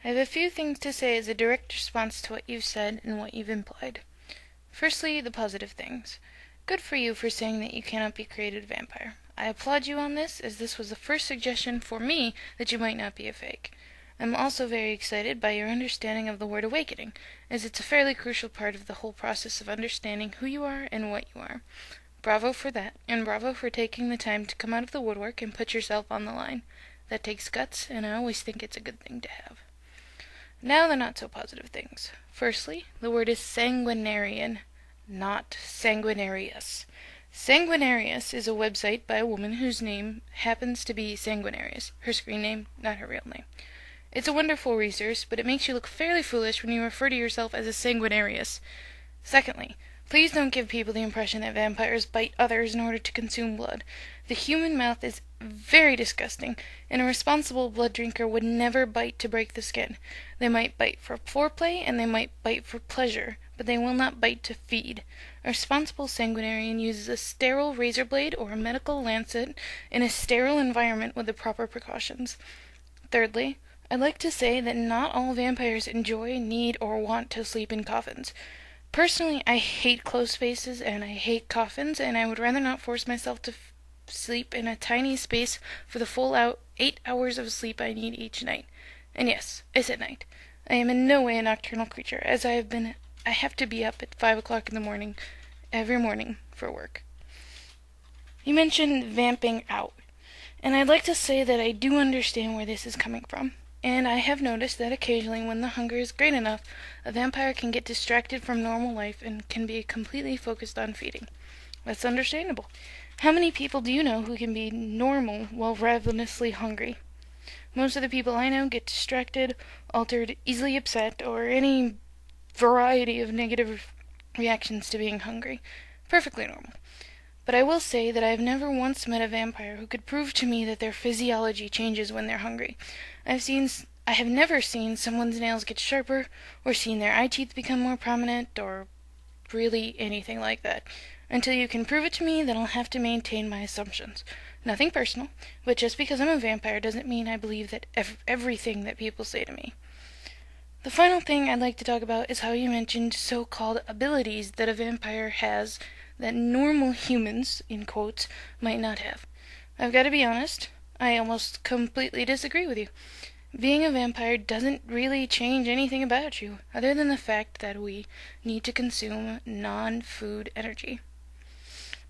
I have a few things to say as a direct response to what you've said and what you've implied. Firstly, the positive things. Good for you for saying that you cannot be created a vampire. I applaud you on this, as this was the first suggestion for me that you might not be a fake. I'm also very excited by your understanding of the word awakening, as it's a fairly crucial part of the whole process of understanding who you are and what you are. Bravo for that, and bravo for taking the time to come out of the woodwork and put yourself on the line. That takes guts, and I always think it's a good thing to have. Now the not-so-positive things. Firstly, the word is sanguinarian, not sanguinarius. Sanguinarius is a website by a woman whose name happens to be Sanguinarius, her screen name, not her real name. It's a wonderful resource, but it makes you look fairly foolish when you refer to yourself as a sanguinarius. Secondly, please don't give people the impression that vampires bite others in order to consume blood. The human mouth is very disgusting, and a responsible blood drinker would never bite to break the skin. They might bite for foreplay, and they might bite for pleasure, but they will not bite to feed. A responsible sanguinarian uses a sterile razor blade or a medical lancet in a sterile environment with the proper precautions. Thirdly, I'd like to say that not all vampires enjoy, need, or want to sleep in coffins. Personally, I hate closed spaces and I hate coffins, and I would rather not force myself to sleep in a tiny space for the full 8 hours of sleep I need each night. And yes, I said night. I am in no way a nocturnal creature, as I have to be up at 5 o'clock in the morning, every morning, for work. You mentioned vamping out, and I'd like to say that I do understand where this is coming from. And I have noticed that occasionally when the hunger is great enough, a vampire can get distracted from normal life and can be completely focused on feeding. That's understandable. How many people do you know who can be normal while ravenously hungry? Most of the people I know get distracted, altered, easily upset, or any variety of negative reactions to being hungry. Perfectly normal. But I will say that I have never once met a vampire who could prove to me that their physiology changes when they're hungry. I have never seen someone's nails get sharper, or seen their eye teeth become more prominent, or really anything like that. Until you can prove it to me, then I'll have to maintain my assumptions. Nothing personal, but just because I'm a vampire doesn't mean I believe that everything that people say to me. The final thing I'd like to talk about is how you mentioned so-called abilities that a vampire has that normal humans, in quotes, might not have. I've got to be honest, I almost completely disagree with you. Being a vampire doesn't really change anything about you, other than the fact that we need to consume non-food energy.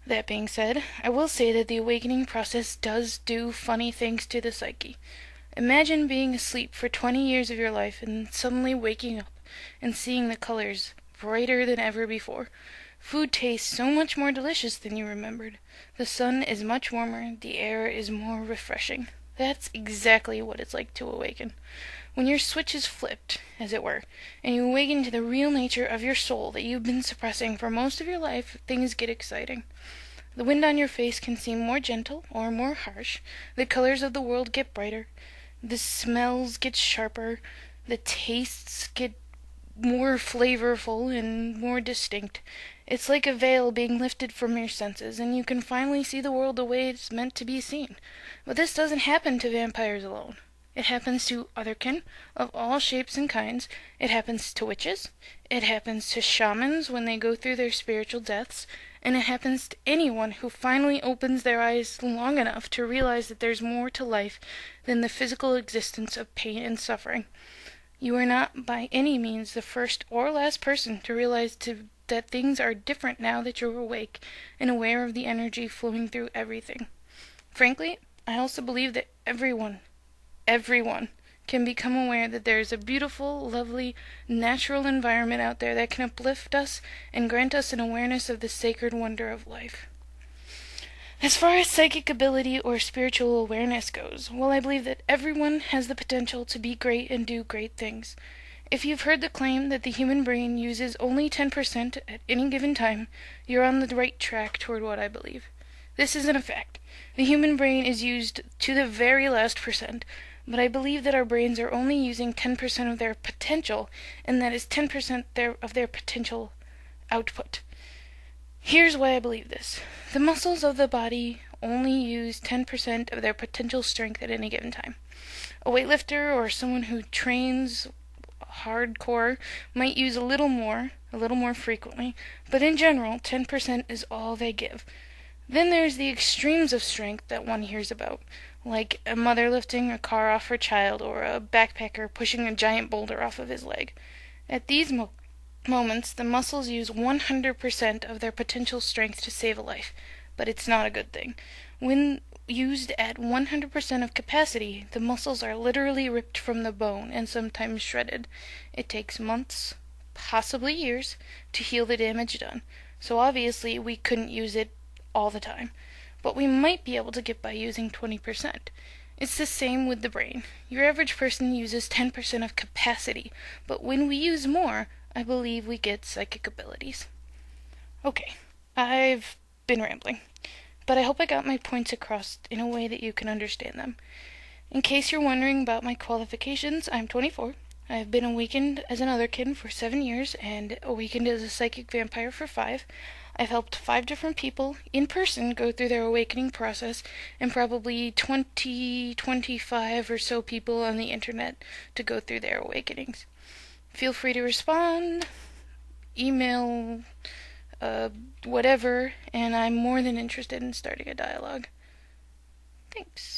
That being said, I will say that the awakening process does do funny things to the psyche. Imagine being asleep for 20 years of your life and suddenly waking up and seeing the colors brighter than ever before. Food tastes so much more delicious than you remembered. The sun is much warmer, the air is more refreshing. That's exactly what it's like to awaken. When your switch is flipped, as it were, and you awaken to the real nature of your soul that you've been suppressing for most of your life, things get exciting. The wind on your face can seem more gentle or more harsh, the colors of the world get brighter, the smells get sharper, the tastes get more flavorful and more distinct. It's like a veil being lifted from your senses, and you can finally see the world the way it's meant to be seen. But this doesn't happen to vampires alone. It happens to otherkin of all shapes and kinds. It happens to witches. It happens to shamans when they go through their spiritual deaths. And it happens to anyone who finally opens their eyes long enough to realize that there's more to life than the physical existence of pain and suffering. You are not by any means the first or last person to realize that things are different now that you're awake and aware of the energy flowing through everything. Frankly, I also believe that everyone can become aware that there is a beautiful, lovely, natural environment out there that can uplift us and grant us an awareness of the sacred wonder of life. As far as psychic ability or spiritual awareness goes, well, I believe that everyone has the potential to be great and do great things. If you've heard the claim that the human brain uses only 10% at any given time, you're on the right track toward what I believe. This isn't a fact. The human brain is used to the very last percent, but I believe that our brains are only using 10% of their potential, and that is 10% of their potential output. Here's why I believe this. The muscles of the body only use 10% of their potential strength at any given time. A weightlifter or someone who trains hardcore might use a little more frequently, but in general, 10% is all they give. Then there's the extremes of strength that one hears about, like a mother lifting a car off her child or a backpacker pushing a giant boulder off of his leg. At these moments, the muscles use 100% of their potential strength to save a life, but it's not a good thing. When used at 100% of capacity, the muscles are literally ripped from the bone and sometimes shredded. It takes months, possibly years, to heal the damage done. So obviously we couldn't use it all the time. But we might be able to get by using 20%. It's the same with the brain. Your average person uses 10% of capacity, but when we use more, I believe we get psychic abilities. Okay, I've been rambling, but I hope I got my points across in a way that you can understand them. In case you're wondering about my qualifications, I'm 24. I have been awakened as an otherkin for 7 years and awakened as a psychic vampire for 5. I've helped 5 different people in person go through their awakening process, and probably 25 or so people on the internet to go through their awakenings. Feel free to respond, email, whatever, and I'm more than interested in starting a dialogue. Thanks.